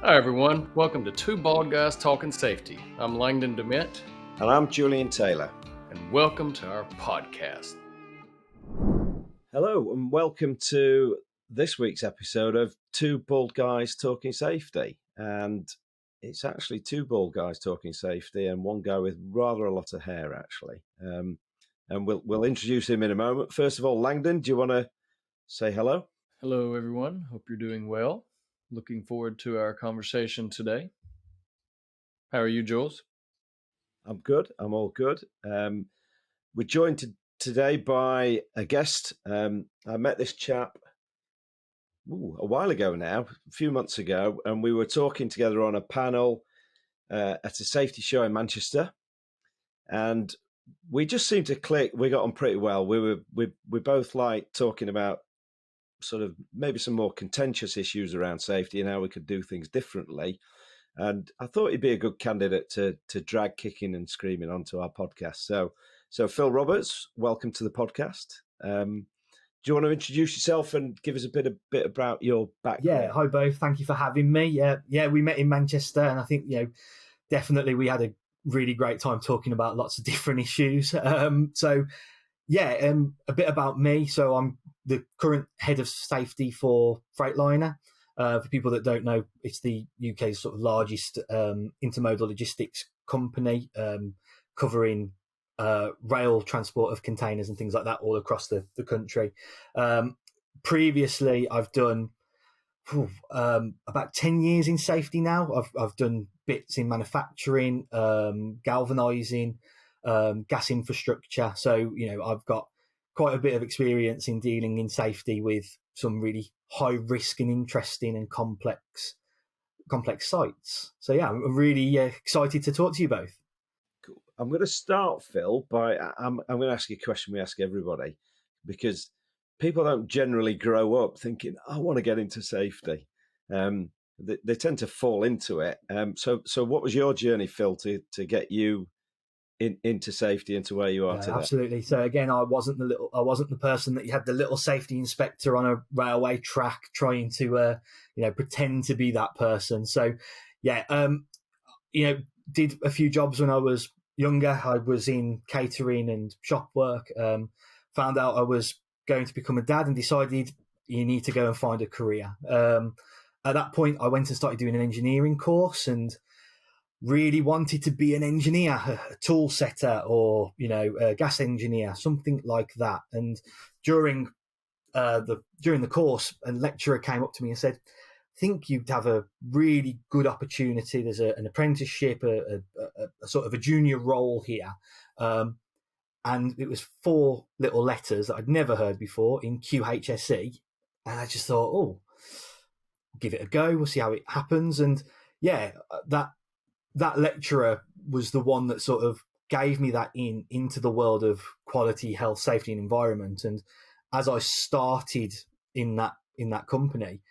Hi, everyone. Welcome to Two Bald Guys Talking Safety. I'm Langdon Dement. And I'm Julian Taylor. And welcome to our podcast. Hello, and welcome to this week's episode of Two Bald Guys Talking Safety. And it's actually two bald guys talking safety and one guy with rather a lot of hair, actually. And we'll introduce him in a moment. First of all, Langdon, do you want to say hello? Hello, everyone. Hope you're doing well. Looking forward to our conversation today. How are you, Jules? I'm good. I'm all good. We're joined today by a guest. I met this chap a while ago now, a few months ago, and we were talking together on a panel at a safety show in Manchester, and we just seemed to click. We got on pretty well. We both like talking about sort of maybe some more contentious issues around safety and how we could do things differently. And I thought he'd be a good candidate to drag kicking and screaming onto our podcast. So Phil Roberts, welcome to the podcast. Do you want to introduce yourself and give us a bit about your background? Yeah, hi both. Thank you for having me. Yeah, we met in Manchester, and I think definitely we had a really great time talking about lots of different issues. A bit about me. So I'm the current head of safety for Freightliner. For people that don't know, it's the UK's sort of largest intermodal logistics company, covering rail transport of containers and things like that all across the country. Previously, I've done about 10 years in safety now. I've done bits in manufacturing, galvanizing, gas infrastructure. So, I've got quite a bit of experience in dealing in safety with some really high risk and interesting and complex sites. So, yeah, I'm really excited to talk to you both. Cool. I'm going to start, Phil, by I'm going to ask you a question we ask everybody, because people don't generally grow up thinking, I want to get into safety. They tend to fall into it. So what was your journey, Phil, to get you into safety, into where you are today? Absolutely. So again, I wasn't the person that you had the little safety inspector on a railway track trying to pretend to be that person. So did a few jobs when I was younger. I was in catering and shop work. Found out I was going to become a dad and decided you need to go and find a career. At that point, I went and started doing an engineering course and really wanted to be an engineer, a tool setter, or a gas engineer, something like that. And during the course, a lecturer came up to me and said, I think you'd have a really good opportunity. There's an apprenticeship, a sort of a junior role here. And it was 4 little letters that I'd never heard before in QHSE. And I just thought, give it a go. We'll see how it happens. And yeah, that lecturer was the one that sort of gave me that into the world of quality, health, safety, and environment. And as I started in that company,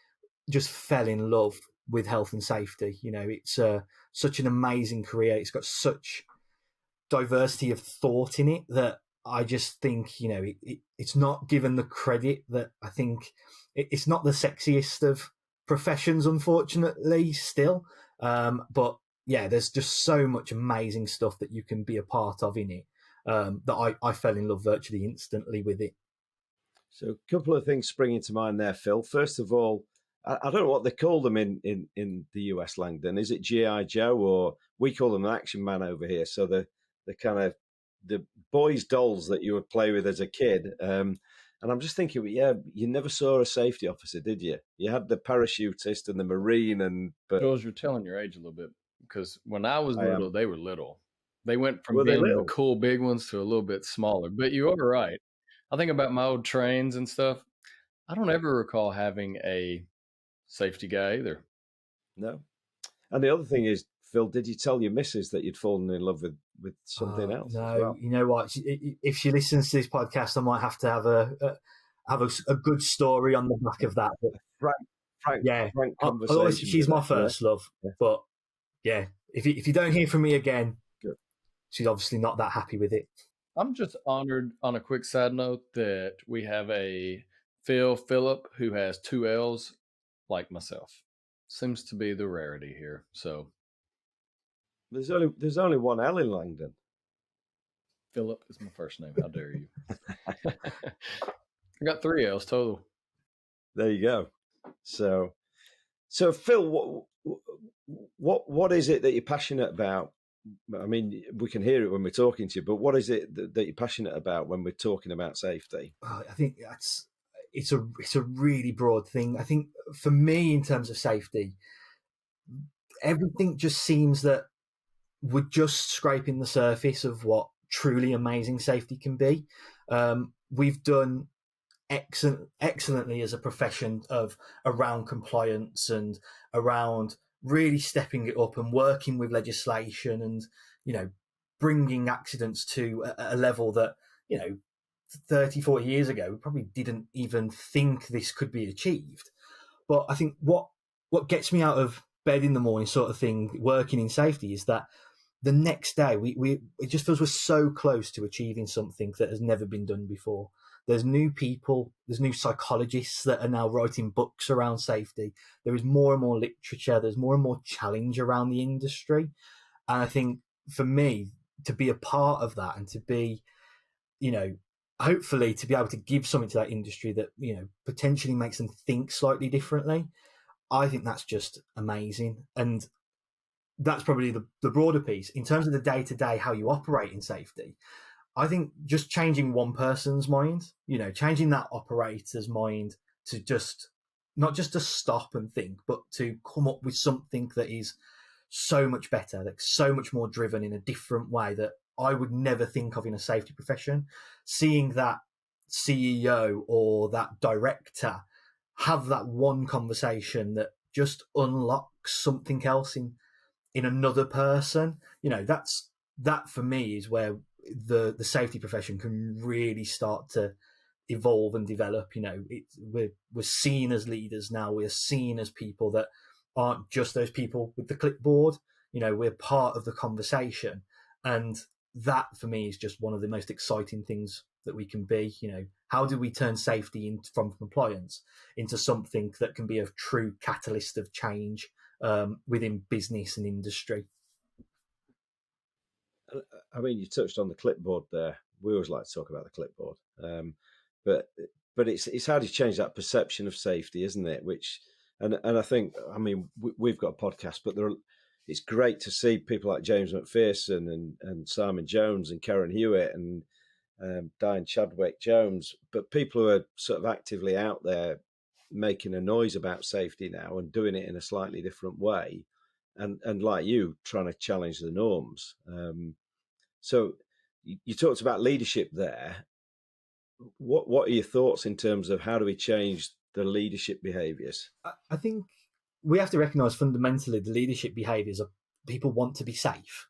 just fell in love with health and safety. It's such an amazing career. It's got such diversity of thought in it that I just think it's not given the credit that I think. It's not the sexiest of professions, unfortunately, still. But yeah, there's just so much amazing stuff that you can be a part of in it that I fell in love virtually instantly with it. So a couple of things springing to mind there, Phil. First of all, I don't know what they call them in the US, Langdon. Is it G.I. Joe, or we call them an action man over here? So the kind of the boys' dolls that you would play with as a kid. And I'm just thinking, you never saw a safety officer, did you? You had the parachutist and the Marine, but Jules, you're telling your age a little bit, because when I was little, they were little. They went from Were they being the little? cool big ones to a little bit smaller. But you are right. I think about my old trains and stuff. I don't ever recall having a safety guy either. No. And the other thing is, Phil, did you tell your missus that you'd fallen in love with something else? No, as well? You know what? If she listens to this podcast, I might have to have a good story on the back of that. But frank conversation. She's my first love. Yeah. But yeah, if you don't hear from me again, good. She's obviously not that happy with it. I'm just honored, on a quick side note, that we have a Phillip who has 2 L's like myself. seems to be the rarity here. So There's only one L in Langdon. Phillip is my first name. How dare you? I got 3 L's total. There you go. So Phil, what is it that you're passionate about? I mean, we can hear it when we're talking to you, but what is it that you're passionate about when we're talking about safety? I think it's a really broad thing. I think for me, in terms of safety, everything just seems that we're just scraping the surface of what truly amazing safety can be. We've done excellently as a profession of around compliance and around really stepping it up and working with legislation and, bringing accidents to a level that, 30, 40 years ago, we probably didn't even think this could be achieved. But I think what gets me out of bed in the morning sort of thing, working in safety, is that the next day it just feels we're so close to achieving something that has never been done before. There's new people, there's new psychologists that are now writing books around safety. There is more and more literature, there's more and more challenge around the industry. And I think for me, to be a part of that and to be, hopefully to be able to give something to that industry that, potentially makes them think slightly differently, I think that's just amazing. And that's probably the broader piece. In terms of the day-to-day, how you operate in safety, I think just changing one person's mind, changing that operator's mind to just, not just to stop and think, but to come up with something that is so much better, like so much more driven in a different way that I would never think of in a safety profession. Seeing that CEO or that director have that one conversation that just unlocks something else in another person, that for me is where the safety profession can really start to evolve and develop. We're seen as leaders now. We're seen as people that aren't just those people with the clipboard. We're part of the conversation, and that for me is just one of the most exciting things that we can be. How do we turn safety from compliance into something that can be a true catalyst of change within business and industry? I mean, you touched on the clipboard there. We always like to talk about the clipboard, but it's how do you change that perception of safety, isn't it? And I think, I mean, we've got a podcast, but it's great to see people like James McPherson and Simon Jones and Karen Hewitt and Diane Chadwick Jones, but people who are sort of actively out there making a noise about safety now and doing it in a slightly different way, and like you, trying to challenge the norms. So you talked about leadership there. What are your thoughts in terms of how do we change the leadership behaviours? I think we have to recognise fundamentally the leadership behaviours of people want to be safe.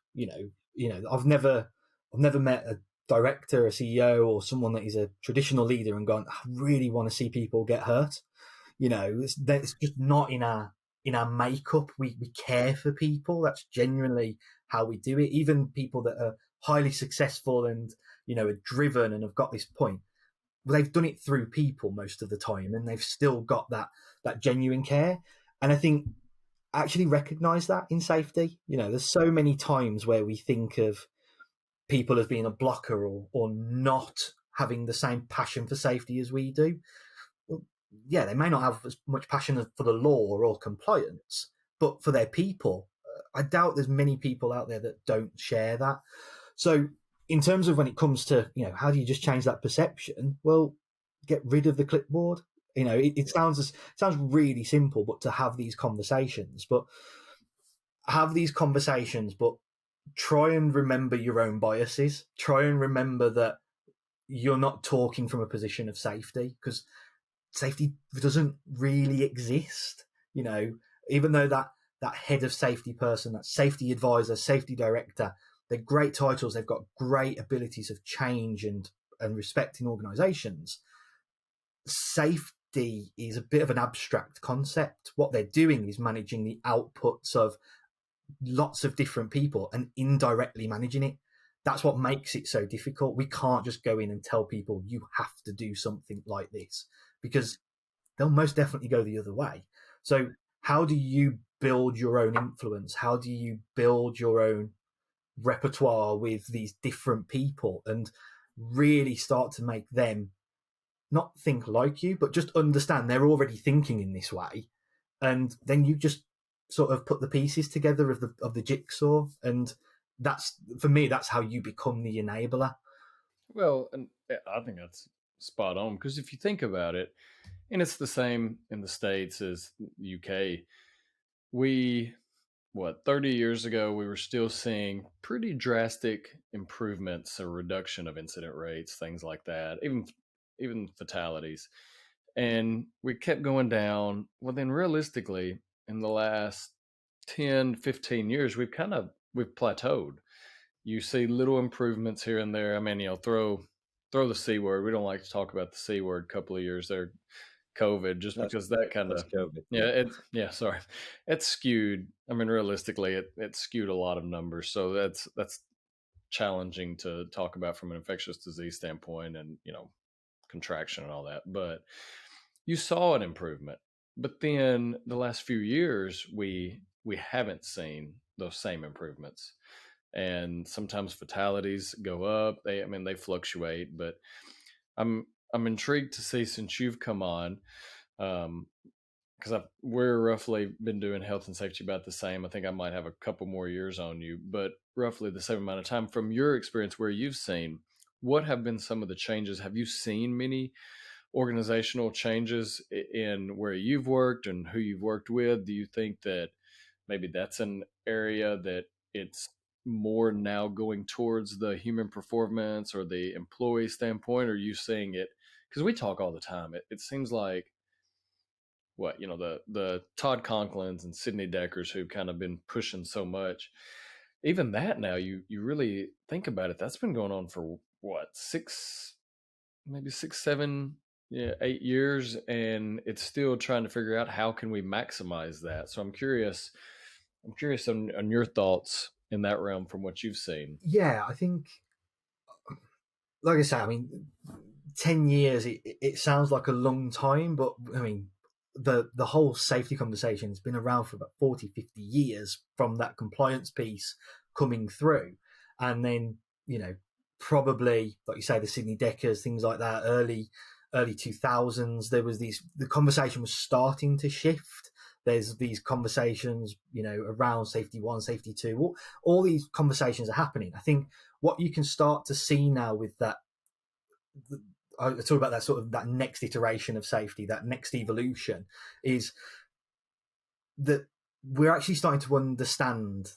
I've never met a director, a CEO, or someone that is a traditional leader and gone, I really want to see people get hurt. It's just not in our makeup. We care for people. That's genuinely how we do it. Even people that are highly successful and are driven and have got this point, they've done it through people most of the time, and they've still got that genuine care. And I think actually recognise that in safety. There's so many times where we think of people as being a blocker or not having the same passion for safety as we do. Well, yeah, they may not have as much passion for the law or compliance, but for their people, I doubt there's many people out there that don't share that. So in terms of when it comes to, how do you just change that perception? Well, get rid of the clipboard. It sounds really simple, but to have these conversations, but try and remember your own biases. Try and remember that you're not talking from a position of safety, because safety doesn't really exist. Even though that head of safety person, that safety advisor, safety director, they're great titles. They've got great abilities of change and respect in organizations. Safety is a bit of an abstract concept. What they're doing is managing the outputs of lots of different people and indirectly managing it. That's what makes it so difficult. We can't just go in and tell people you have to do something like this, because they'll most definitely go the other way. So how do you build your own influence? How do you build your own repertoire with these different people and really start to make them not think like you, but just understand they're already thinking in this way, and then you just sort of put the pieces together of the jigsaw, and that's, for me, that's how you become the enabler. Well, and I think that's spot on, because if you think about it, and it's the same in the States as UK, we, what, 30 years ago, we were still seeing pretty drastic improvements or reduction of incident rates, things like that, even fatalities. And we kept going down. Well, then realistically, in the last 10, 15 years, we've plateaued. You see little improvements here and there. I mean, throw the C word. We don't like to talk about the C word. Couple of years there, COVID, just because that kind That's of, COVID. yeah, sorry, it's skewed. I mean, realistically, it skewed a lot of numbers. So that's challenging to talk about from an infectious disease standpoint, and contraction and all that. But you saw an improvement. But then the last few years, we haven't seen those same improvements, and sometimes fatalities go up. They fluctuate, but I'm intrigued to see, since you've come on, because we're roughly been doing health and safety about the same. I think I might have a couple more years on you, but roughly the same amount of time. From your experience, where you've seen, what have been some of the changes? Have you seen many organizational changes in where you've worked and who you've worked with? Do you think that maybe that's an area that it's more now going towards the human performance or the employee standpoint? Or are you seeing it? Because we talk all the time. It seems like, the Todd Conklins and Sidney Deckers, who've kind of been pushing so much. Even that, now you really think about it, that's been going on for what, maybe 6, 7, yeah, 8 years, and it's still trying to figure out how can we maximize that. So I'm curious on your thoughts in that realm from what you've seen. Yeah, I think, like I say, I mean, 10 years, it sounds like a long time, but I mean, the whole safety conversation has been around for about 40, 50 years, from that compliance piece coming through. And then, probably, like you say, the Sydney Deckers, things like that, early 2000s, the conversation was starting to shift. There's these conversations, around safety one, safety two, all these conversations are happening. I think what you can start to see now with that, I talk about that sort of that next iteration of safety, that next evolution, is that we're actually starting to understand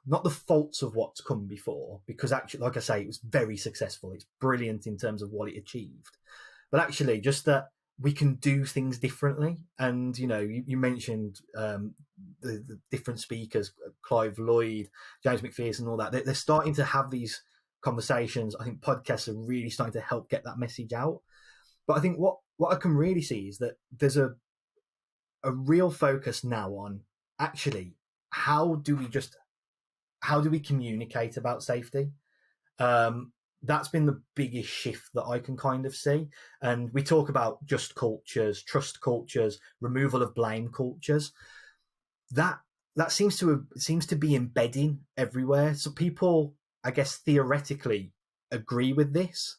not the faults of what's come before, because actually, like I say, it was very successful. It's brilliant in terms of what it achieved, but actually just that we can do things differently. And, you mentioned the different speakers, Clive Lloyd, James McPherson, and all that. They're starting to have these conversations. I think podcasts are really starting to help get that message out. But I think what I can really see is that there's a real focus now on, actually, how do we communicate about safety? That's been the biggest shift that I can kind of see. And we talk about just cultures, trust cultures, removal of blame cultures. That seems to be embedding everywhere. So people, I guess, theoretically agree with this.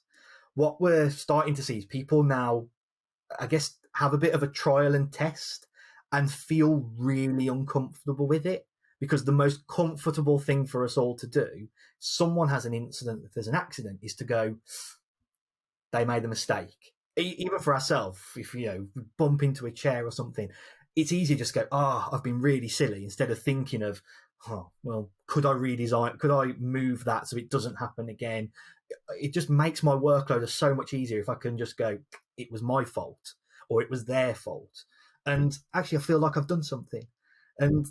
What we're starting to see is people now, I guess, have a bit of a trial and test and feel really uncomfortable with it, because the most comfortable thing for us all to do, someone has an incident, if there's an accident, is to go, they made a mistake. Even for ourselves, if we bump into a chair or something, it's easy to just go, I've been really silly, instead of thinking of, well, could I redesign, could I move that so it doesn't happen again? It just makes my workload so much easier if I can just go, it was my fault, or it was their fault. And actually, I feel like I've done something. And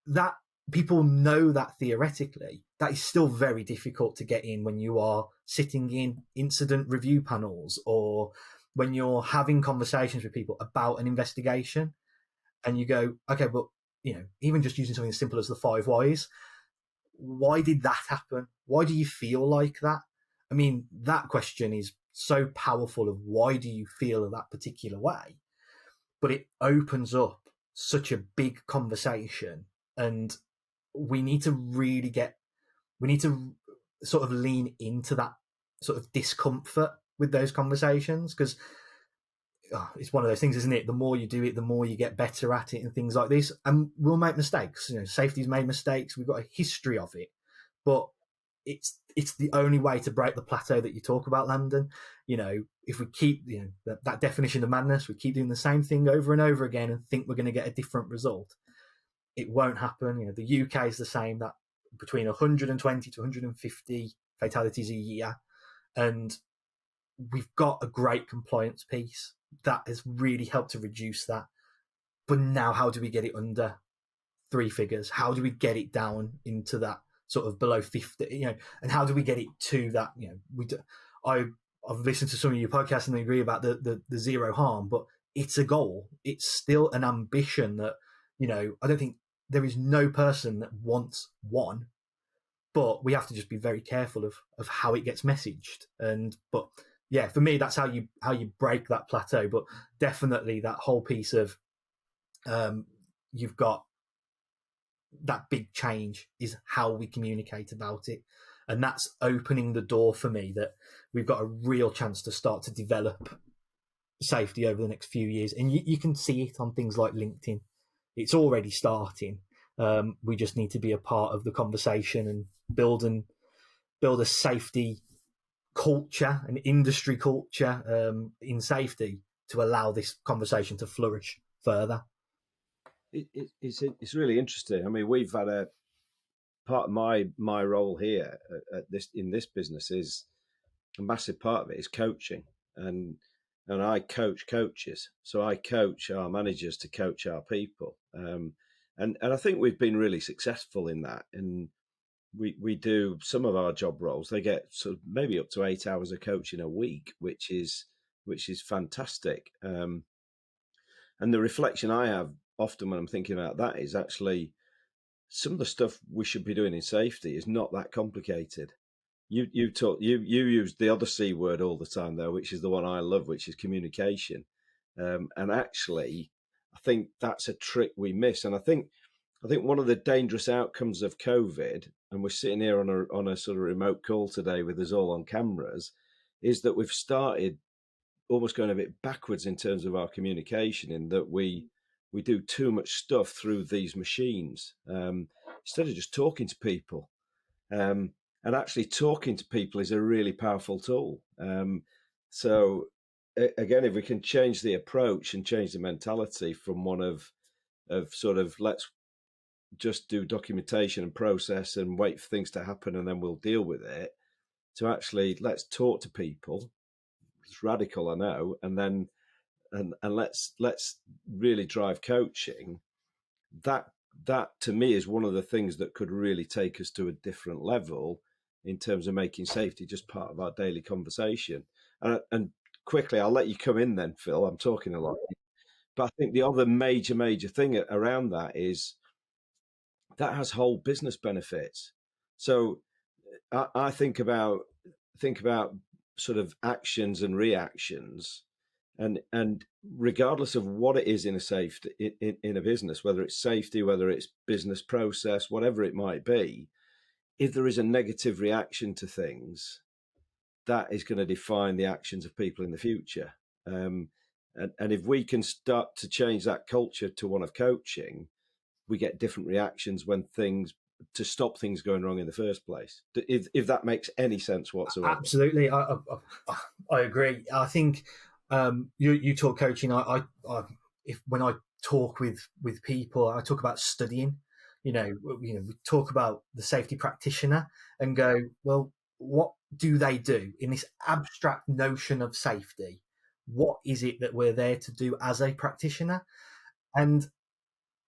that, people know that theoretically, that is still very difficult to get in when you are sitting in incident review panels, or when you're having conversations with people about an investigation, and you go, okay, but even just using something as simple as the 5 whys, why did that happen? Why do you feel like that? I mean, that question is so powerful, of why do you feel that particular way? But it opens up such a big conversation, and we need to sort of lean into that sort of discomfort with those conversations, because it's one of those things, isn't it? The more you do it, the more you get better at it and things like this. And we'll make mistakes. Safety's made mistakes. We've got a history of it, but it's the only way to break the plateau that you talk about, Langdon. If we keep that definition of madness, we keep doing the same thing over and over again and think we're going to get a different result, it won't happen. The UK is the same, that between 120 to 150 fatalities a year, and we've got a great compliance piece that has really helped to reduce that. But now, how do we get it under 3 figures? How do we get it down into that sort of below 50? And how do we get it to that? I've listened to some of your podcasts and I agree about the zero harm, but it's a goal. It's still an ambition that I don't think there is no person that wants one, but we have to just be very careful of how it gets messaged. But yeah, for me, that's how you break that plateau. But definitely that whole piece of you've got that big change is how we communicate about it, and that's opening the door for me that we've got a real chance to start to develop safety over the next few years. And you can see it on things like LinkedIn. It's already starting. We just need to be a part of the conversation and build a safety culture, an industry culture in safety to allow this conversation to flourish further. It's really interesting. I mean, we've had a part of my role here in this business is a massive part of it is coaching, and I coach coaches. So I coach our managers to coach our people, and I think we've been really successful in that. And we do some of our job roles. They get sort of maybe up to 8 hours of coaching a week, which is fantastic. And the reflection I have often when I'm thinking about that is actually some of the stuff we should be doing in safety is not that complicated. You use the other C word all the time though, which is the one I love, which is communication. And actually, I think that's a trick we miss. And I think one of the dangerous outcomes of COVID, and we're sitting here on a sort of remote call today with us all on cameras, is that we've started almost going a bit backwards in terms of our communication, in that we do too much stuff through these machines instead of just talking to people. And actually talking to people is a really powerful tool. So again, if we can change the approach and change the mentality from one of sort of let's just do documentation and process and wait for things to happen and then we'll deal with it, to actually let's talk to people. It's radical, I know, and then and let's really drive coaching. That to me is one of the things that could really take us to a different level in terms of making safety just part of our daily conversation. And quickly, I'll let you come in then, Phil. I'm talking a lot. But I think the other major thing around that is that has whole business benefits. So I think about sort of actions and reactions, and regardless of what it is in a safety in a business, whether it's safety, whether it's business process, whatever it might be, if there is a negative reaction to things, that is going to define the actions of people in the future. And if we can start to change that culture to one of coaching, we get different reactions when to stop things going wrong in the first place. If that makes any sense whatsoever. Absolutely, I agree. I think you talk coaching. When I talk with people, I talk about studying. We talk about the safety practitioner and go, well, what do they do in this abstract notion of safety? What is it that we're there to do as a practitioner? And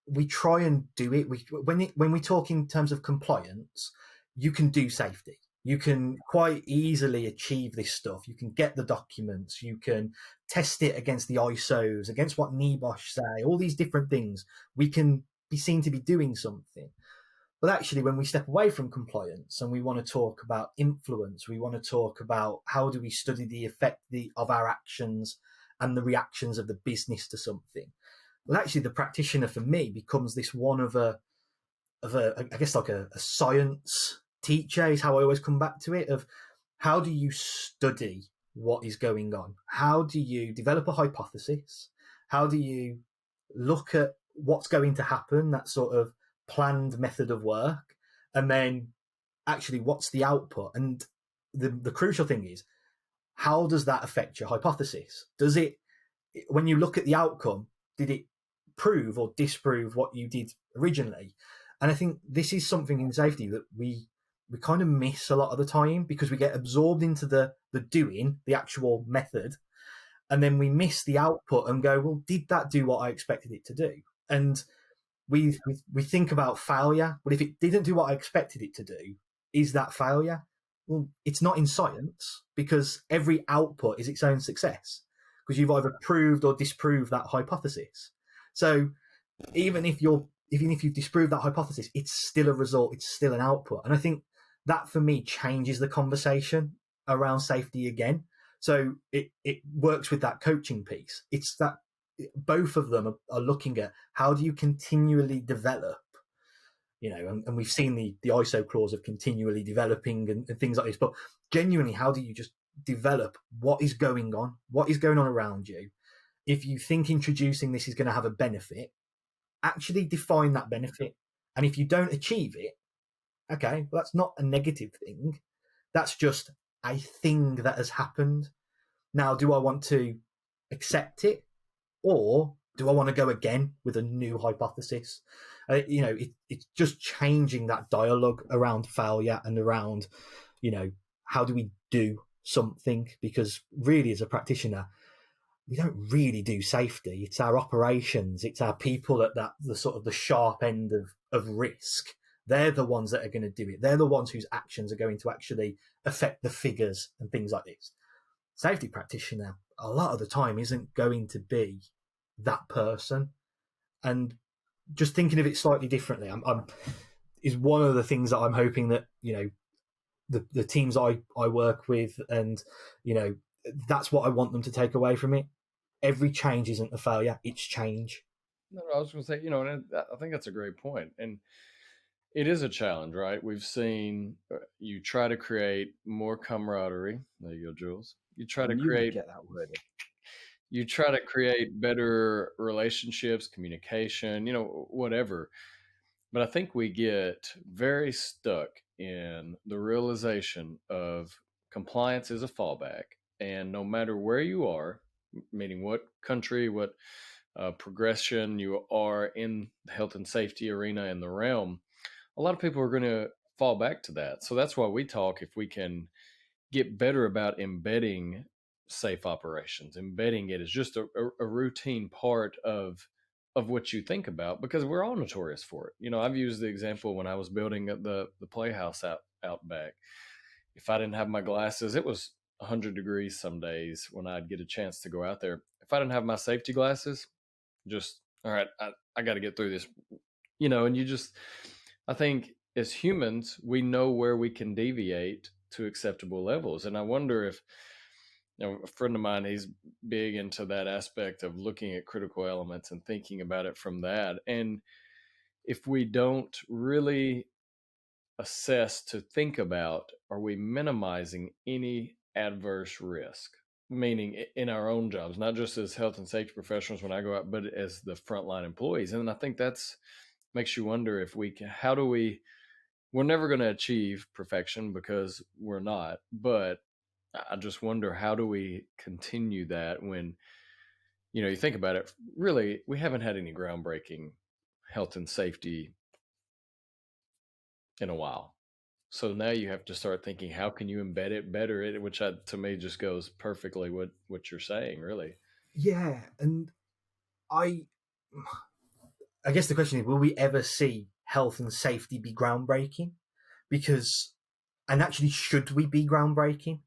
we try and do it. When we talk in terms of compliance, you can do safety. You can quite easily achieve this stuff. You can get the documents. You can test it against the ISOs, against what NEBOSH say, all these different things. We can be seen to be doing something. But actually, when we step away from compliance and we want to talk about influence, we want to talk about how do we study the effect of our actions and the reactions of the business to something, well, actually, the practitioner for me becomes this one of a I guess like a science teacher is how I always come back to it. Of how do you study what is going on? How do you develop a hypothesis? How do you look at what's going to happen? That sort of planned method of work, and then actually what's the output? And the crucial thing is, how does that affect your hypothesis? Does it, when you look at the outcome, did it prove or disprove what you did originally? And I think this is something in safety that we kind of miss a lot of the time, because we get absorbed into the doing, the actual method, and then we miss the output and go, well, did that do what I expected it to do? And we think about failure, but if it didn't do what I expected it to do, is that failure? Well, it's not in science, because every output is its own success, because you've either proved or disproved that hypothesis. So even if you've disproved that hypothesis, it's still a result, it's still an output. And I think that for me changes the conversation around safety again. So it works with that coaching piece. It's that both of them are looking at how do you continually develop, and we've seen the ISO clause of continually developing and things like this, but genuinely, how do you just develop what is going on around you? If you think introducing this is going to have a benefit, actually define that benefit. And if you don't achieve it, okay, well, that's not a negative thing. That's just a thing that has happened. Now, do I want to accept it, or do I want to go again with a new hypothesis? It's just changing that dialogue around failure and around, how do we do something? Because really, as a practitioner, we don't really do safety. It's our operations. It's our people at the sort of the sharp end of risk. They're the ones that are going to do it. They're the ones whose actions are going to actually affect the figures and things like this. Safety practitioner, a lot of the time, isn't going to be that person. And just thinking of it slightly differently, is one of the things that I'm hoping that, the teams I work with, and, that's what I want them to take away from it. Every change isn't a failure, it's change. No, I was going to say, and I think that's a great point. And it is a challenge, right? We've seen you try to create more camaraderie. There you go, Jules. You try to create get that word. You try to create better relationships, communication, whatever. But I think we get very stuck in the realization of compliance is a fallback. And no matter where you are, meaning what country, what progression you are in the health and safety arena in the realm, a lot of people are going to fall back to that. So that's why we talk, if we can get better about embedding safe operations, embedding it as just a routine part of what you think about, because we're all notorious for it. I've used the example when I was building the playhouse out back. If I didn't have my glasses, it was 100 degrees some days when I'd get a chance to go out there. If I didn't have my safety glasses, just, all right, I got to get through this, and I think as humans, we know where we can deviate to acceptable levels. And I wonder if, a friend of mine, he's big into that aspect of looking at critical elements and thinking about it from that. And if we don't really assess to think about, are we minimizing any adverse risk? Meaning in our own jobs, not just as health and safety professionals when I go out, but as the frontline employees. And I think that's makes you wonder if we're never going to achieve perfection, because we're not, but I just wonder, how do we continue that when, you think about it, really, we haven't had any groundbreaking health and safety in a while. So now you have to start thinking, how can you embed it better? Which to me just goes perfectly what you're saying, really. Yeah. And I guess the question is, will we ever see health and safety be groundbreaking? And actually, should we be groundbreaking?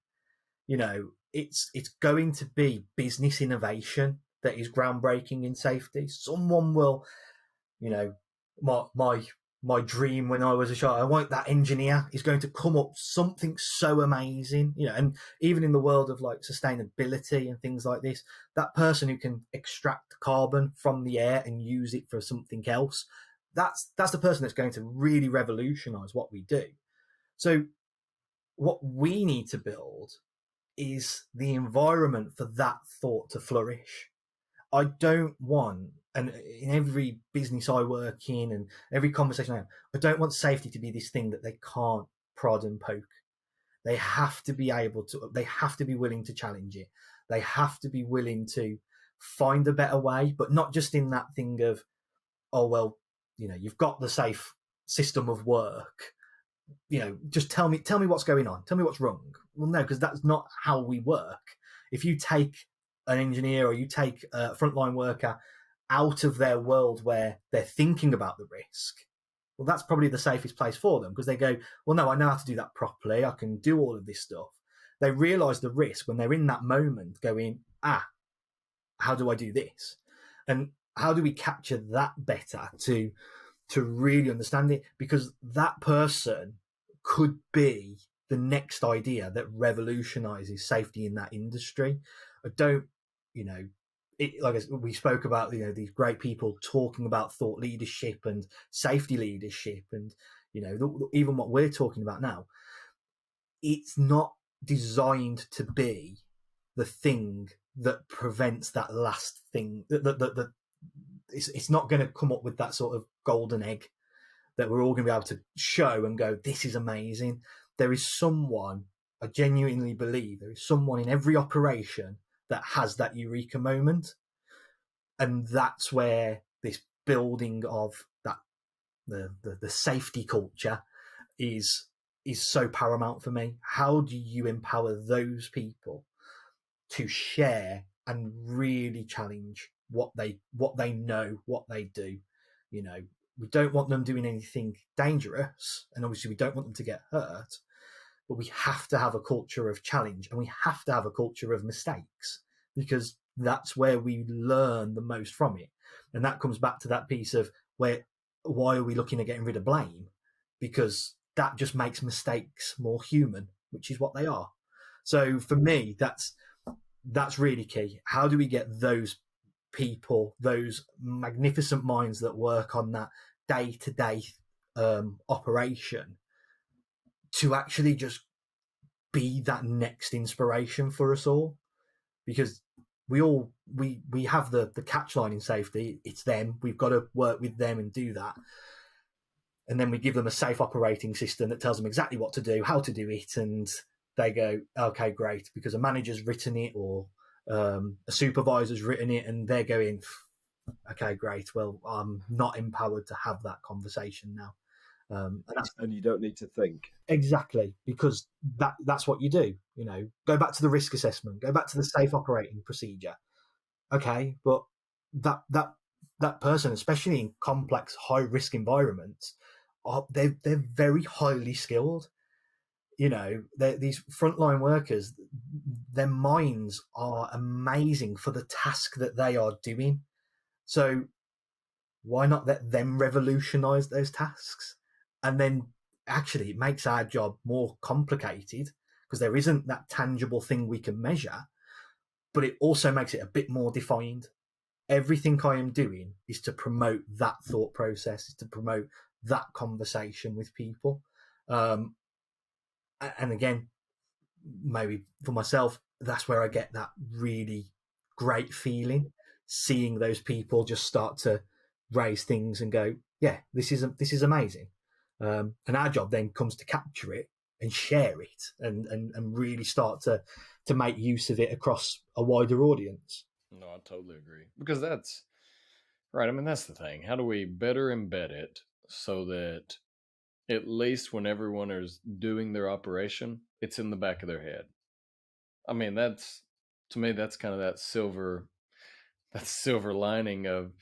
It's going to be business innovation that is groundbreaking in safety. Someone will, my my dream when I was a child. I want that engineer is going to come up something so amazing, and even in the world of like sustainability and things like this, that person who can extract carbon from the air and use it for something else, that's the person that's going to really revolutionize what we do. So what we need to build is the environment for that thought to flourish. I don't want, and in every business I work in and every conversation I have, I don't want safety to be this thing that they can't prod and poke. They have to be able to, they have to be willing to challenge it. They have to be willing to find a better way, but not just in that thing of, oh, well, you've got the safe system of work. Just tell me what's going on. Tell me what's wrong. Well, no, because that's not how we work. If you take an engineer or you take a frontline worker out of their world where they're thinking about the risk, well, that's probably the safest place for them, because they go, well, no, I know how to do that properly. I can do all of this stuff. They realize the risk when they're in that moment going, how do I do this? And how do we capture that better to really understand it? Because that person could be the next idea that revolutionizes safety in that industry. I don't, like we spoke about, these great people talking about thought leadership and safety leadership, and even what we're talking about now, it's not designed to be the thing that prevents that last thing. It's not going to come up with that sort of golden egg that we're all going to be able to show and go, this is amazing. There is someone, I genuinely believe, there is someone in every operation that has that eureka moment. And that's where this building of that, the safety culture is so paramount for me. How do you empower those people to share and really challenge what they know, what they do? We don't want them doing anything dangerous, and obviously we don't want them to get hurt, but we have to have a culture of challenge, and we have to have a culture of mistakes, because that's where we learn the most from it. And that comes back to that piece of why are we looking at getting rid of blame? Because that just makes mistakes more human, which is what they are. So for me, that's really key. How do we get those people, those magnificent minds that work on that day-to-day operation, to actually just be that next inspiration for us all? Because we have the catch line in safety. It's them. We've got to work with them and do that. And then we give them a safe operating system that tells them exactly what to do, how to do it, and they go, okay, great, because a manager's written it or a supervisor's written it, and they're going, okay, great, well, I'm not empowered to have that conversation now. And you don't need to think. Exactly, because that's what you do. Go back to the risk assessment, go back to the safe operating procedure. Okay, but that person, especially in complex, high risk environments, they're very highly skilled. These frontline workers, their minds are amazing for the task that they are doing. So why not let them revolutionize those tasks? And then actually it makes our job more complicated, because there isn't that tangible thing we can measure, but it also makes it a bit more defined. Everything I am doing is to promote that thought process, is to promote that conversation with people. And again, maybe for myself, that's where I get that really great feeling, seeing those people just start to raise things and go, yeah, this is amazing. And our job then comes to capture it and share it and really start to make use of it across a wider audience. No, I totally agree, because that's right. I mean, that's the thing. How do we better embed it so that at least when everyone is doing their operation, it's in the back of their head? I mean, to me, that's kind of that silver lining of,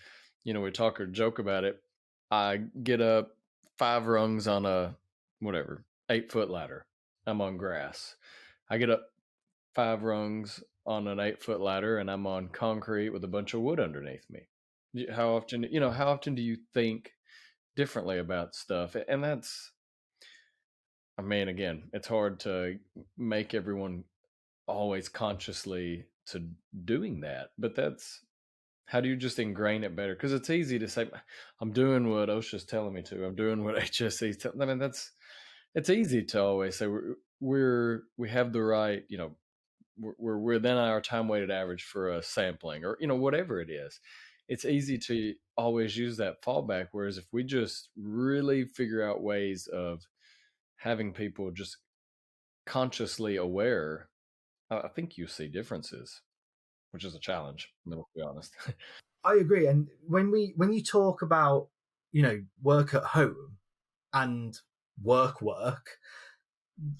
we talk or joke about it. I get up 5 rungs on a whatever 8-foot ladder. I'm on grass. I get up 5 rungs on an 8-foot ladder, and I'm on concrete with a bunch of wood underneath me. How often do you think differently about stuff. And that's, I mean, again, it's hard to make everyone always consciously to doing that, but that's, how do you just ingrain it better? Because it's easy to say, I'm doing what OSHA's telling me to, I'm doing what HSE's telling. I mean, it's easy to always say we have the right, we're within our time weighted average for a sampling, or whatever it is. It's easy to always use that fallback, whereas if we just really figure out ways of having people just consciously aware, I think you see differences, which is a challenge, to be honest. I agree. And when you talk about, work at home and work,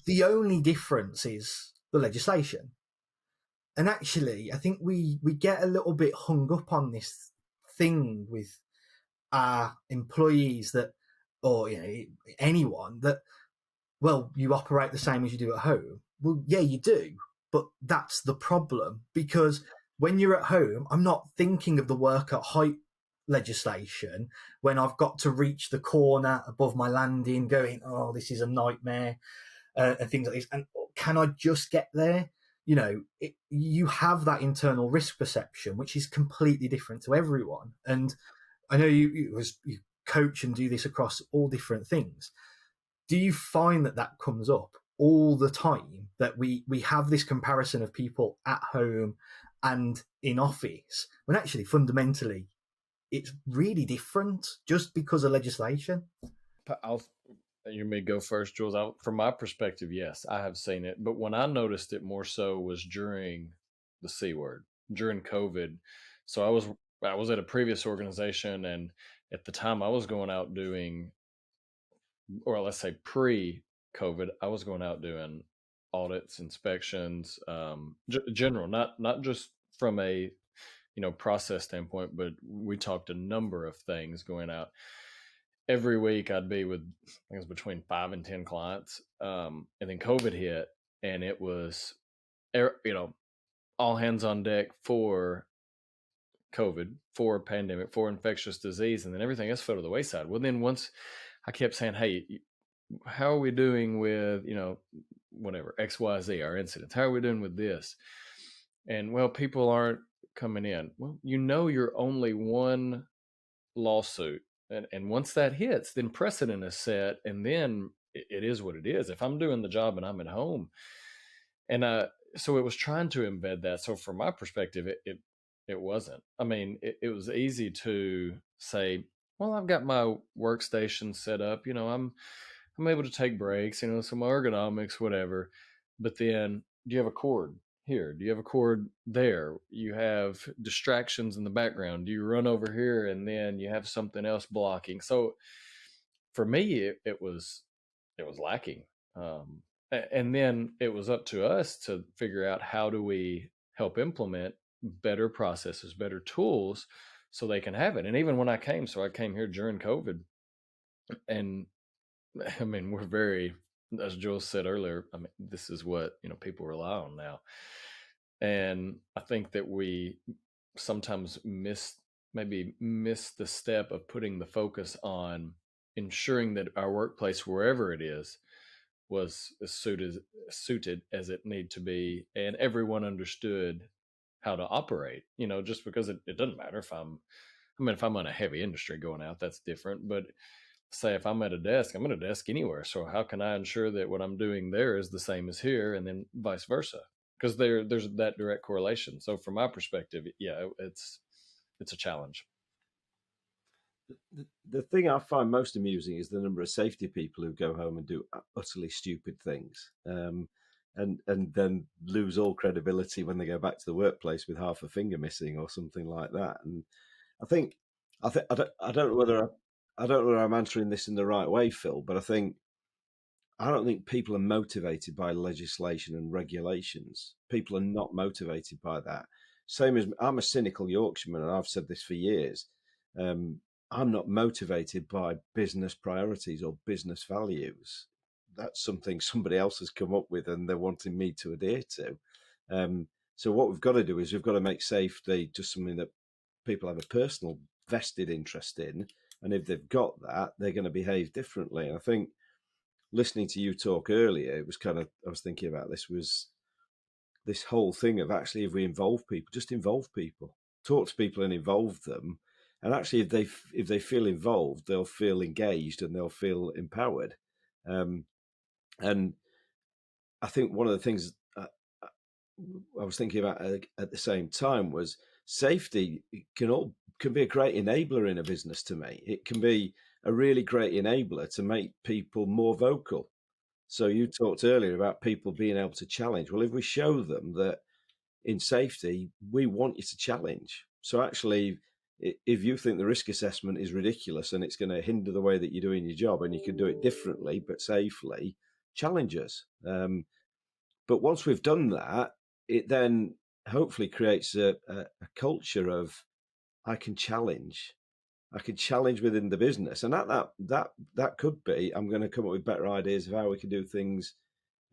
the only difference is the legislation. And actually, I think we get a little bit hung up on this thing with our employees that, or anyone that, well, you operate the same as you do at home. Well, yeah, you do, but that's the problem, because when you're at home, I'm not thinking of the work at height legislation when I've got to reach the corner above my landing, going, oh, this is a nightmare, and things like this. And can I just get there? You have that internal risk perception, which is completely different to everyone. And I know you coach and do this across all different things. Do you find that comes up all the time, that we have this comparison of people at home and in office, when actually fundamentally it's really different just because of legislation? You may go first, Jules. From my perspective, yes, I have seen it. But when I noticed it more so was during the C word, during COVID. So I was at a previous organization, and at the time I was going out doing, or let's say pre-COVID, I was going out doing audits, inspections, general, not just from a process standpoint, but we talked a number of things going out. Every week I'd be with, I think it was between 5 and 10 clients. And then COVID hit, and it was, all hands on deck for COVID, for pandemic, for infectious disease, and then everything else fell to the wayside. Well, then once I kept saying, hey, how are we doing with, whatever, XYZ, our incidents? How are we doing with this? And, well, people aren't coming in. Well, you're only one lawsuit. And once that hits, then precedent is set, and then it is what it is. If I'm doing the job and I'm at home, and so it was trying to embed that. So from my perspective, it wasn't. I mean, it was easy to say, well, I've got my workstation set up. I'm able to take breaks. Some ergonomics, whatever. But then, do you have a cord here? Do you have a cord there? You have distractions in the background. Do you run over here and then you have something else blocking? So for me, it was lacking. And then it was up to us to figure out, how do we help implement better processes, better tools, so they can have it. And even when I came here during COVID, and I mean, we're very, as Jules said earlier, I mean, this is what, people rely on now. And I think that we sometimes miss the step of putting the focus on ensuring that our workplace, wherever it is, was as suited as it need to be, and everyone understood how to operate. Just because it doesn't matter if I'm in a heavy industry going out, that's different. But say if I'm at a desk, I'm at a desk anywhere. So how can I ensure that what I'm doing there is the same as here, and then vice versa? Because there's that direct correlation. So from my perspective, yeah, it's a challenge. The thing I find most amusing is the number of safety people who go home and do utterly stupid things, and then lose all credibility when they go back to the workplace with half a finger missing or something like that. And I don't know whether I'm answering this in the right way, Phil, but I don't think people are motivated by legislation and regulations. People are not motivated by that. Same as, I'm a cynical Yorkshireman, and I've said this for years. I'm not motivated by business priorities or business values. That's something somebody else has come up with and they're wanting me to adhere to. So what we've got to do is we've got to make safety just something that people have a personal vested interest in, And if they've got that, they're going to behave differently. And I think listening to you talk earlier, it was kind of, I was thinking about this, was this whole thing of actually, if we involve people, just involve people, talk to people and involve them. And actually, if they feel involved, they'll feel engaged and they'll feel empowered. And I think one of the things I was thinking about at the same time was safety can be a great enabler in a business. To me, it can be a really great enabler to make people more vocal. So you talked earlier about people being able to challenge. Well, if we show them that in safety, we want you to challenge. So actually, if you think the risk assessment is ridiculous and it's going to hinder the way that you're doing your job and you can do it differently but safely, challenge us. But once we've done that, it then hopefully creates a culture of I can challenge within the business, and that could be I'm going to come up with better ideas of how we can do things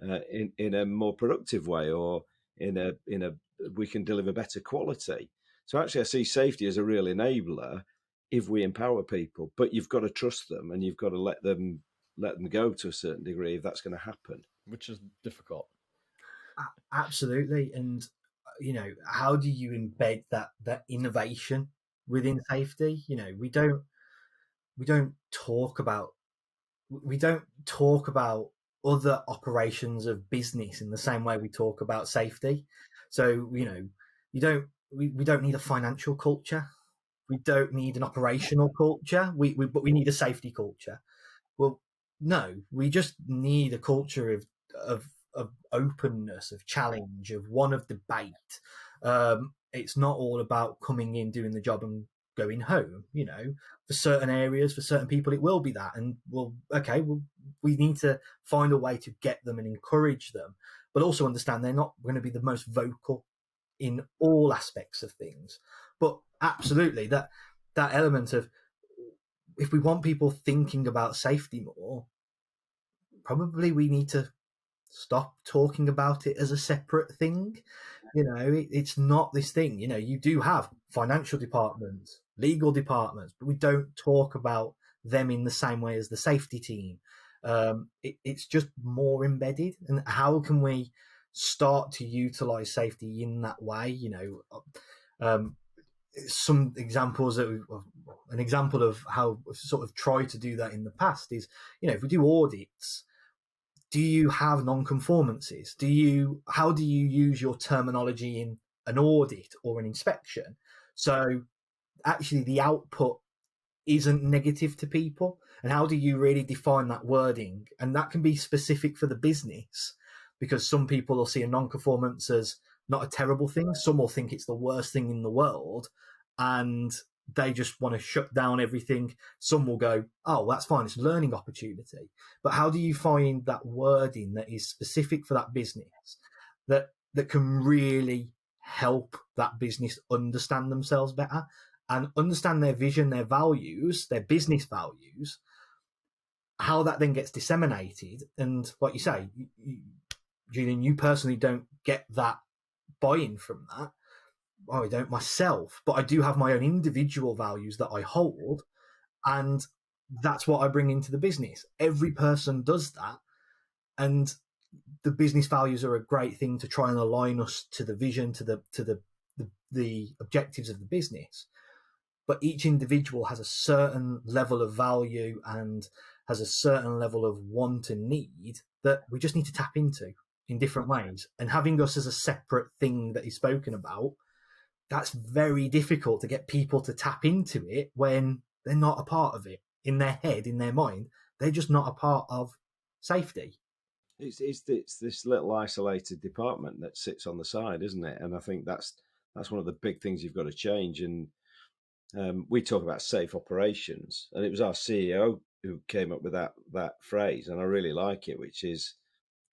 in a more productive way, or in a we can deliver better quality. So actually, I see safety as a real enabler if we empower people, but you've got to trust them and you've got to let them go to a certain degree if that's going to happen, which is difficult. Absolutely. And how do you embed that innovation within safety? We don't talk about other operations of business in the same way we talk about safety. So we don't need a financial culture, we don't need an operational culture, but we need a safety culture. Well, no, we just need a culture of openness, of challenge, of debate. It's not all about coming in, doing the job, and going home. For certain areas, for certain people, it will be that. And we need to find a way to get them and encourage them, but also understand they're not going to be the most vocal in all aspects of things. But absolutely, that element of, if we want people thinking about safety more, probably we need to stop talking about it as a separate thing. It's not this thing. You do have financial departments, legal departments, but we don't talk about them in the same way as the safety team. It's just more embedded. And how can we start to utilize safety in that way? Some examples an example of how we've sort of tried to do that in the past is, if we do audits, do you have non-conformances? How do you use your terminology in an audit or an inspection? So actually the output isn't negative to people. And how do you really define that wording? And that can be specific for the business, because some people will see a non-conformance as not a terrible thing. Some will think it's the worst thing in the world, and they just want to shut down everything. Some will go, oh, that's fine, it's a learning opportunity. But how do you find that wording that is specific for that business, that can really help that business understand themselves better and understand their vision, their values, their business values, how that then gets disseminated? And like you say, Julian, you personally don't get that buy-in from that. I don't myself, but I do have my own individual values that I hold, and that's what I bring into the business. Every person does that, and the business values are a great thing to try and align us to the vision, to the objectives of the business. But each individual has a certain level of value and has a certain level of want and need that we just need to tap into in different ways. And having us as a separate thing that is spoken about, that's very difficult to get people to tap into it when they're not a part of it. In their head, in their mind, they're just not a part of safety. It's this little isolated department that sits on the side, isn't it? And I think that's one of the big things you've got to change. And we talk about safe operations, and it was our CEO who came up with that phrase, and I really like it, which is,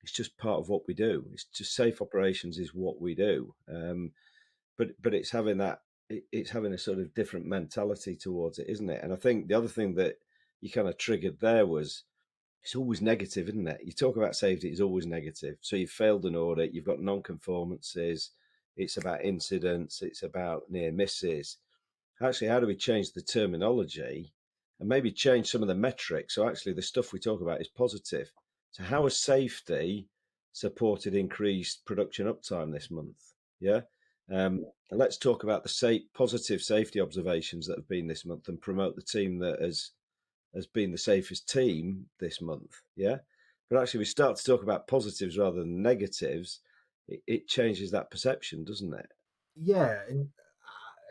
it's just part of what we do. It's just, safe operations is what we do. But it's having a sort of different mentality towards it, isn't it? And I think the other thing that you kind of triggered there was, it's always negative, isn't it? You talk about safety, it's always negative. So you've failed an audit, you've got non-conformances, it's about incidents, it's about near misses. Actually, how do we change the terminology and maybe change some of the metrics. So actually the stuff we talk about is positive. So how has safety supported increased production uptime this month? Yeah. And let's talk about the positive safety observations that have been this month and promote the team that has been the safest team this month. Yeah. But actually we start to talk about positives rather than negatives. It changes that perception, doesn't it? Yeah, and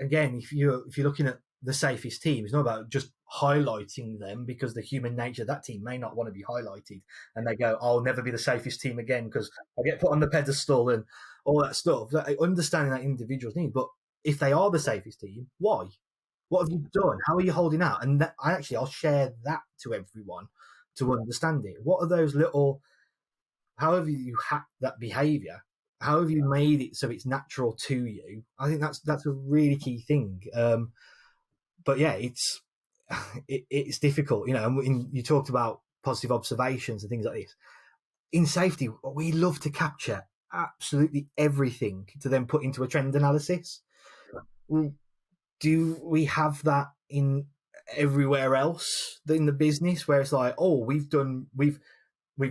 again, if you're looking at the safest team, it's not about just highlighting them, because the human nature of that team may not want to be highlighted, and they go, "I'll never be the safest team again because I get put on the pedestal and all that stuff." Understanding that individual's need, but if they are the safest team, why? What have you done? How are you holding out? And I'll share that to everyone to understand it. What are those little? How have you hacked that behaviour? How have you made it so it's natural to you? I think that's a really key thing. But yeah, it's difficult, you know. And you talked about positive observations and things like this. In safety, we love to capture absolutely everything to then put into a trend analysis. Do we have that in everywhere else in the business, where it's like, oh, we've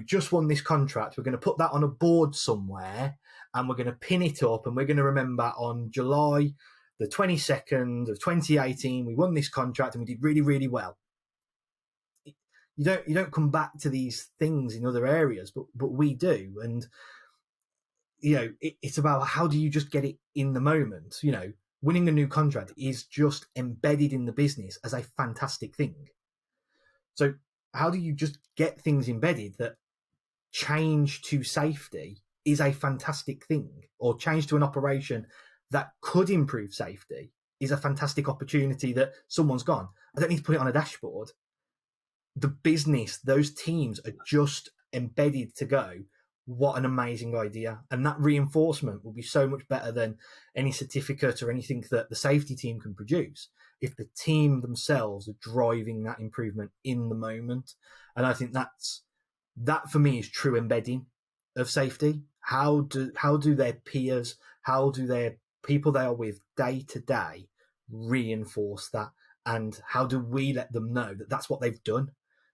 just won this contract, we're going to put that on a board somewhere and we're going to pin it up, and we're going to remember on July the 22nd of 2018 we won this contract and we did really, really well. You don't come back to these things in other areas, but we do. And you know, it's about how do you just get it in the moment. You know, winning a new contract is just embedded in the business as a fantastic thing. So how do you just get things embedded that change to safety is a fantastic thing, or change to an operation that could improve safety is a fantastic opportunity that someone's gone, I don't need to put it on a dashboard. The business, those teams are just embedded to go, what an amazing idea. And that reinforcement will be so much better than any certificate or anything that the safety team can produce if the team themselves are driving that improvement in the moment. And I think that for me is true embedding of safety. How do their peers, how do their people they are with day to day reinforce that? And how do we let them know that that's what they've done?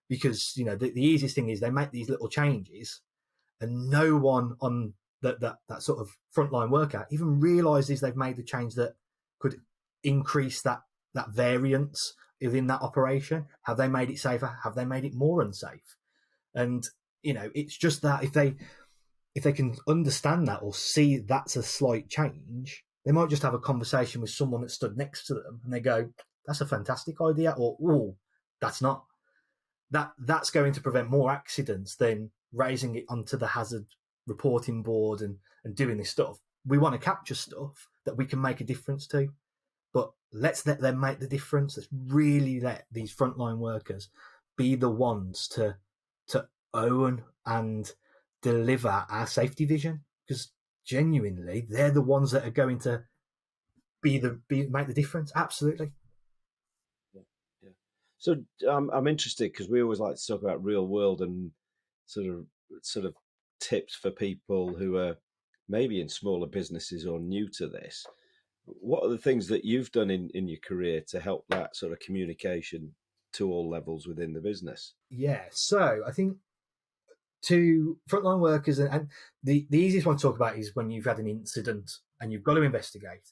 Because, you know, the easiest thing is they make these little changes and no one on that sort of frontline worker even realizes they've made the change that could increase that variance within that operation. Have they made it safer? Have they made it more unsafe? And, you know, it's just that if they can understand that or see that's a slight change, they might just have a conversation with someone that stood next to them and they go, that's a fantastic idea, or, oh, that's not. That's going to prevent more accidents than raising it onto the hazard reporting board and doing this stuff. We want to capture stuff that we can make a difference to, but let's let them make the difference. Let's really let these frontline workers be the ones to own and deliver our safety vision, because genuinely they're the ones that are going to make the difference. Absolutely. Yeah. So I'm interested because we always like to talk about real world and sort of tips for people who are maybe in smaller businesses or new to this. What are the things that you've done in your career to help that sort of communication to all levels within the business? Yeah, so I think to frontline workers, and the easiest one to talk about is when you've had an incident and you've got to investigate.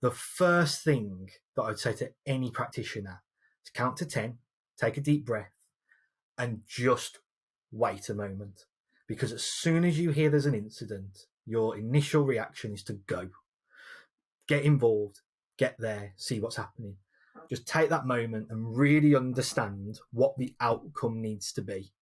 The first thing that I'd say to any practitioner is count to 10, take a deep breath, and just wait a moment. Because as soon as you hear there's an incident, your initial reaction is to go. Get involved, get there, see what's happening. Just take that moment and really understand what the outcome needs to be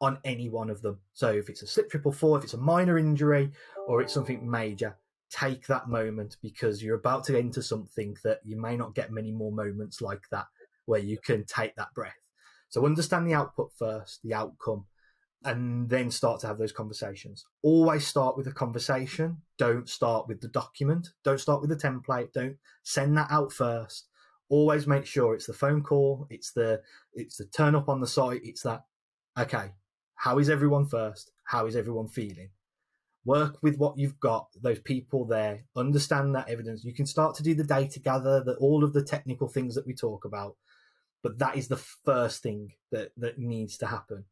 on any one of them. So if it's a slip, triple fall, if it's a minor injury, or it's something major, take that moment, because you're about to enter something that you may not get many more moments like that where you can take that breath. So understand the output first, the outcome, and then start to have those conversations. Always start with a conversation. Don't start with the document. Don't start with the template. Don't send that out first. Always make sure it's the phone call. It's the turn up on the site. It's that, okay, how is everyone first? How is everyone feeling? Work with what you've got, those people there, understand that evidence. You can start to do the data gather, all of the technical things that we talk about. but that is the first thing that needs to happen.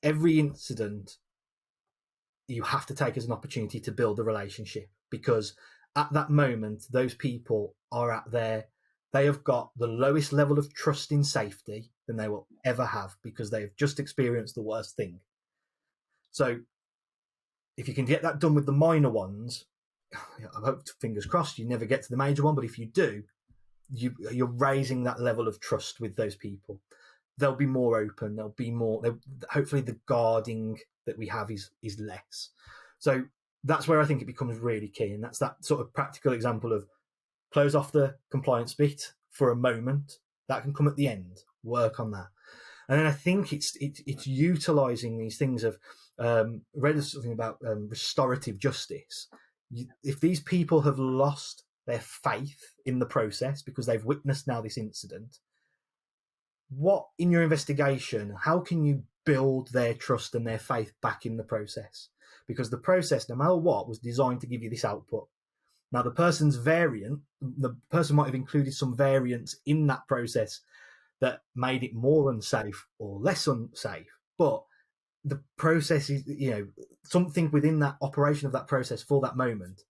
Every incident you have to take as an opportunity to build a relationship, because at that moment, those people are they have got the lowest level of trust in safety than they will ever have, because they have just experienced the worst thing. So if you can get that done with the minor ones, I hope, fingers crossed, you never get to the major one, but if you do, you're raising that level of trust with those people. They'll be more open. They'll be more. Hopefully, the guarding that we have is less. So that's where I think it becomes really key, and that's that sort of practical example of close off the compliance bit for a moment. That can come at the end. Work on that, and then I think it's utilising these things of read something about restorative justice. If these people have lost their faith in the process because they've witnessed now this incident, what in your investigation, how can you build their trust and their faith back in the process? Because the process, no matter what, was designed to give you this output. Now, the person might have included some variance in that process that made it more unsafe or less unsafe, but the process is, something within that operation of that process for that moment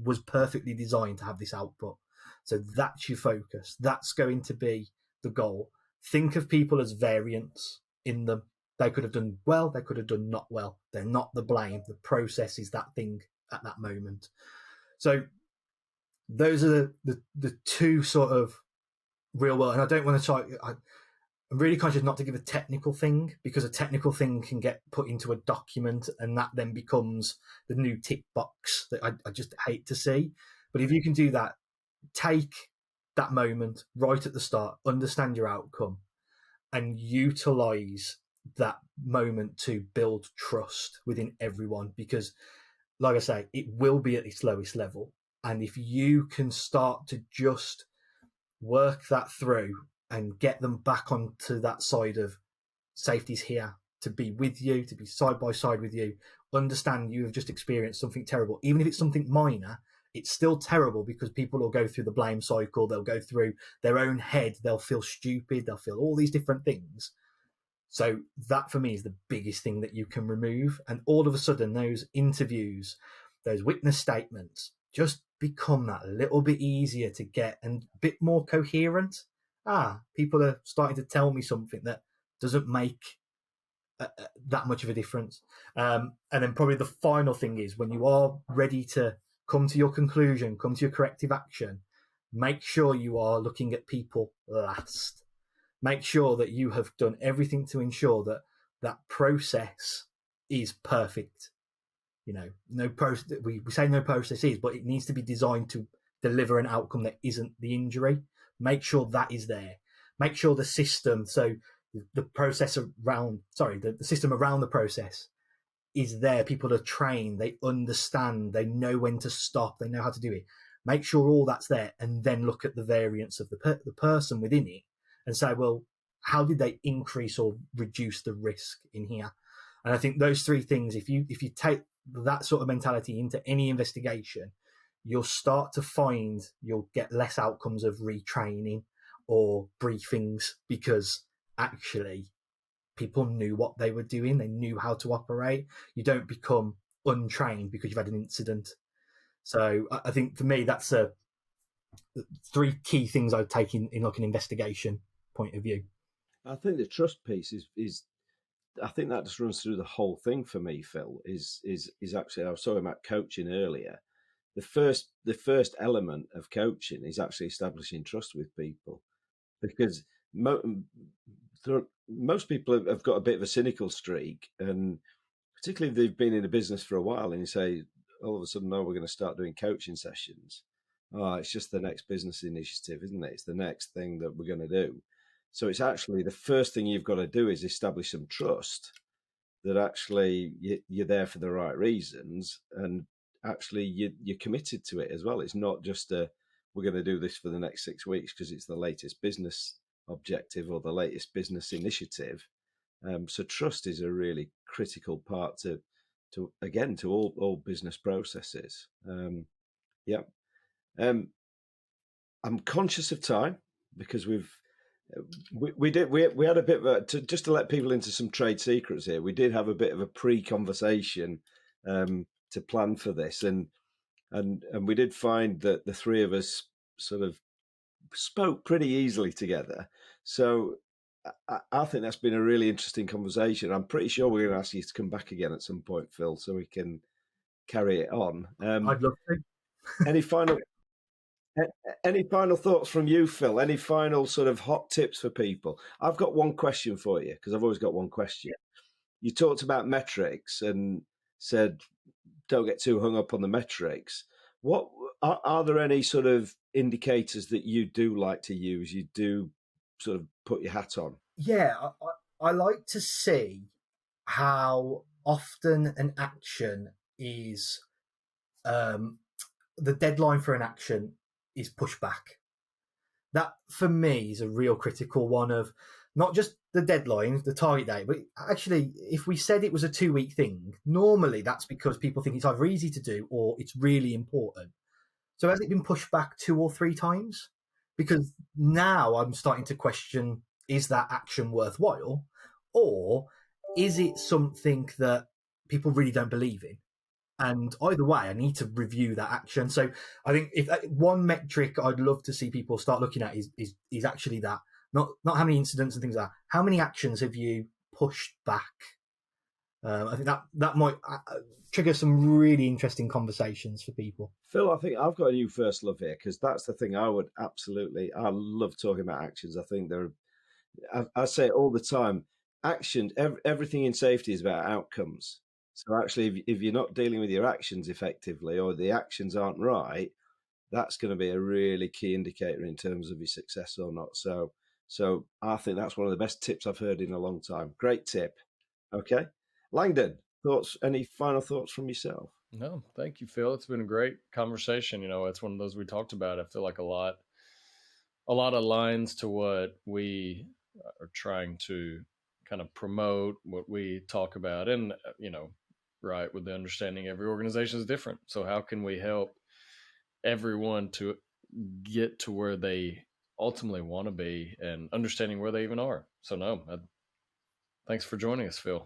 was perfectly designed to have this output. So that's your focus. That's going to be the goal. Think of people as variants in them. They could have done well, they could have done not well. They're not the blame. The process is that thing at that moment. So those are the two sort of real world. And I don't want to try. I'm really conscious not to give a technical thing, because a technical thing can get put into a document and that then becomes the new tick box that I just hate to see. But if you can do that, take that moment right at the start, understand your outcome, and utilize that moment to build trust within everyone. Because, like I say, it will be at its lowest level. And if you can start to just work that through and get them back onto that side of safety's here to be with you, to be side by side with you, understand you have just experienced something terrible. Even if it's something minor, it's still terrible, because people will go through the blame cycle. They'll go through their own head. They'll feel stupid. They'll feel all these different things. So that for me is the biggest thing that you can remove. And all of a sudden, those interviews, those witness statements just become that little bit easier to get and a bit more coherent. People are starting to tell me something that doesn't make that much of a difference. And then probably the final thing is, when you are ready to come to your conclusion, come to your corrective action, make sure you are looking at people last. Make sure that you have done everything to ensure that that process is perfect. We say no process is, but it needs to be designed to deliver an outcome that isn't the injury. Make sure that is there. Make sure the system, so the system around the process is there. People are trained, they understand, they know when to stop, they know how to do it. Make sure all that's there, and then look at the variance of the person within it and say, well, how did they increase or reduce the risk in here? And I think those three things, if you take that sort of mentality into any investigation, you'll start to find you'll get less outcomes of retraining or briefings, because actually people knew what they were doing. They knew how to operate. You don't become untrained because you've had an incident. So I think for me, that's three key things I'd take in like an investigation point of view. I think the trust piece is I think that just runs through the whole thing for me, Phil, is actually, I was talking about coaching earlier. The first element of coaching is actually establishing trust with people, because most people have got a bit of a cynical streak, and particularly if they've been in a business for a while, and you say, all of a sudden, no, we're going to start doing coaching sessions. Oh, it's just the next business initiative, isn't it? It's the next thing that we're going to do. So it's actually the first thing you've got to do is establish some trust that actually you're there for the right reasons, and actually you're committed to it as well. It's not just we're going to do this for the next 6 weeks because it's the latest business objective or the latest business initiative. So trust is a really critical part to all business processes. I'm conscious of time, because we've we had a bit of a, just to let people into some trade secrets here. We did have a bit of a pre-conversation to plan for this, and we did find that the three of us sort of spoke pretty easily together. So I think that's been a really interesting conversation. I'm pretty sure we're going to ask you to come back again at some point, Phil, so we can carry it on. I'd love to. Any final thoughts from you, Phil? Any final sort of hot tips for people? I've got one question for you, because I've always got one question. You talked about metrics and said don't get too hung up on the metrics. What are there any sort of indicators that you do like to use? You do sort of put your hat on? Yeah, I like to see how often an action is the deadline for an action is pushed back. That for me is a real critical one of not just the deadline, the target date, but actually if we said it was a 2-week thing, normally that's because people think it's either easy to do or it's really important. So has it been pushed back 2 or 3 times? Because now I'm starting to question, is that action worthwhile? Or is it something that people really don't believe in? And either way, I need to review that action. So I think if one metric I'd love to see people start looking at is actually that, not how many incidents and things like that. How many actions have you pushed back? I think that might trigger some really interesting conversations for people. Phil, I think I've got a new first love here, because that's the thing I love talking about actions. I think I say it all the time, action, everything in safety is about outcomes. So actually, if you're not dealing with your actions effectively, or the actions aren't right, that's going to be a really key indicator in terms of your success or not. So I think that's one of the best tips I've heard in a long time. Great tip. Okay. Langdon, thoughts? Any final thoughts from yourself? No, thank you, Phil. It's been a great conversation. It's one of those we talked about. I feel like a lot of lines to what we are trying to kind of promote, what we talk about, and right, with the understanding every organization is different. So how can we help everyone to get to where they ultimately want to be, and understanding where they even are? So thanks for joining us, Phil.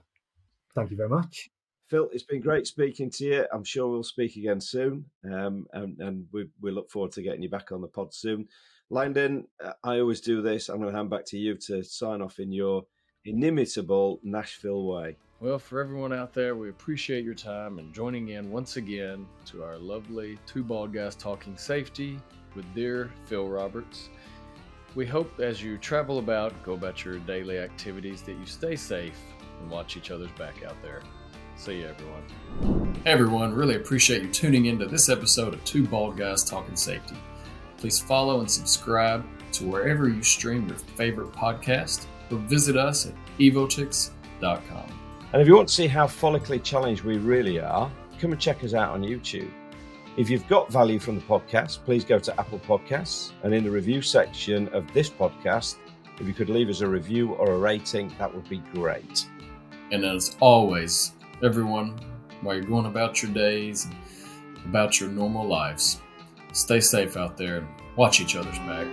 Thank you very much. Phil, it's been great speaking to you. I'm sure we'll speak again soon, and we look forward to getting you back on the pod soon. Langdon, I always do this. I'm going to hand back to you to sign off in your inimitable Nashville way. Well, for everyone out there, we appreciate your time and joining in once again to our lovely Two Bald Guys Talking Safety with dear Phil Roberts. We hope as you travel about, go about your daily activities, that you stay safe and watch each other's back out there. See you, everyone. Hey, everyone. Really appreciate you tuning into this episode of Two Bald Guys Talking Safety. Please follow and subscribe to wherever you stream your favorite podcast, or visit us at evotix.com. And if you want to see how follically challenged we really are, come and check us out on YouTube. If you've got value from the podcast, please go to Apple Podcasts, and in the review section of this podcast, if you could leave us a review or a rating, that would be great. And as always, everyone, while you're going about your days and about your normal lives, stay safe out there and watch each other's back.